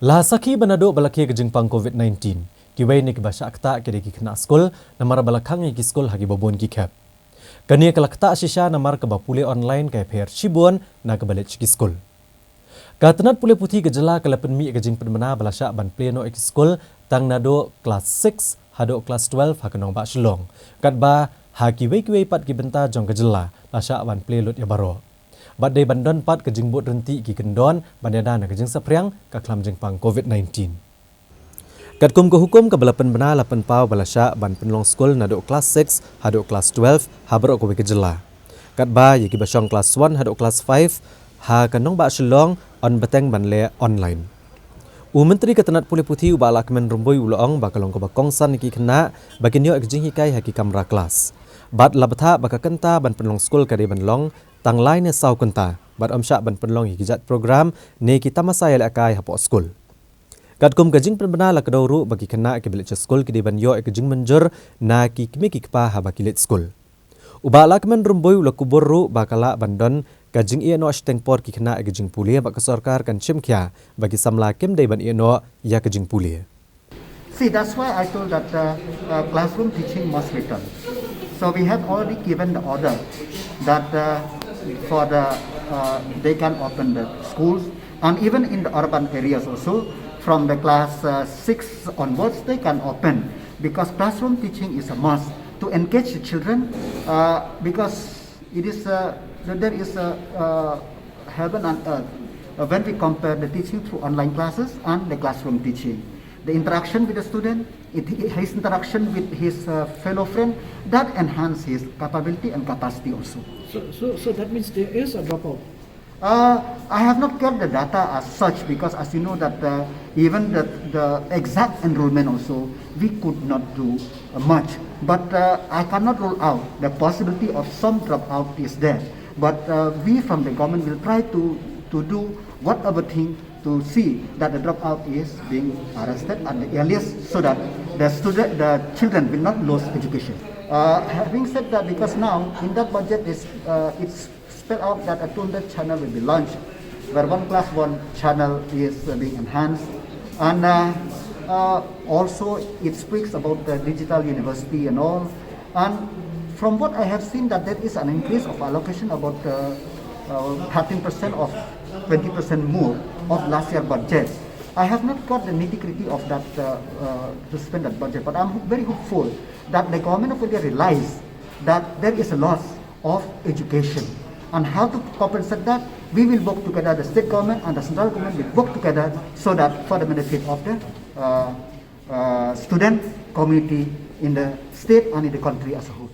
Lahasaki banado balaki kejengpang COVID-19. Kiway ni kibasya akta kiri kena skol namar balakang ki skol hagi babon ki kap. Kani kalakta sisya namar kabapule online kay per Shibon na kabalit ki skol. Katanat pule putih gejala kalapen mi kejeng penmana balasya ban pleno ki skol tang nado kelas 6 hado kelas 12 hakanong ba shlong. Kat ba ha kiway pat ki benta jong gejala lasya ban plelut ya baro. Badai bandon pat kejeng bot renti ki kendon bandada na kejeng sapriang ka klam jengpang COVID-19. Katkum ke hukum ke belapan bena lapan pau balasya ban penlong skol nado kelas 6 hado kelas 12 habarok kowe kejela. Kat ba yaki basyong kelas 1 hado kelas 5 ha kanong ba shlong on beteng ban le online. Menteri Ketenat Pulih Putih uba lakmen rumboi uloong bakalong ko bakongsan ki kena bakin yo kejeng hikai haki kamera kelas. Bat labata baka kenta ban penlong skol kade ban long tang lain sau kenta bat omsyak ban penlong hikijat program ne kita masa yale akai hapo skol. Katkum kejing penbena la kedauru bagi kena ke bilik skol kede ban yo kejing menjur na ki kimi ki kpa ha bakilit skol. Uba lakmen rumboi ula kuborru bakala bandon kajing ieno ashtengpor ki kena kejing pulia bak kesorkar kan chimkya bagi samla kim dai ban ieno ya kejing pulia. See, that's why I told that classroom teaching must return. So we have already given the order that they can open the schools, and even in the urban areas also from the class 6 onwards they can open, because classroom teaching is a must to engage the children, because it is there is heaven and earth when we compare the teaching through online classes and the classroom teaching. The interaction with the student, his interaction with his fellow friend, that enhance his capability and capacity also. So that means there is a dropout. I have not got the data as such, because as you know that even the exact enrollment also we could not do much. But I cannot rule out the possibility of some dropout is there. But we from the government will try to do whatever thing to see that the dropout is being arrested at the earliest, so that the children will not lose education. Having said that, because now in that budget it's spelled out that a 200 channel will be launched, where one class 1 channel is being enhanced, and also it speaks about the digital university and all. And from what I have seen, that there is an increase of allocation about 13% of 20% more of last year budget. I have not got the nitty-gritty of that to spend that budget, but I'm very hopeful that the government of India realize that there is a loss of education, and how to compensate that. We will work together, the state government and the central government will work together, so that for the benefit of the student community in the state and in the country as a whole.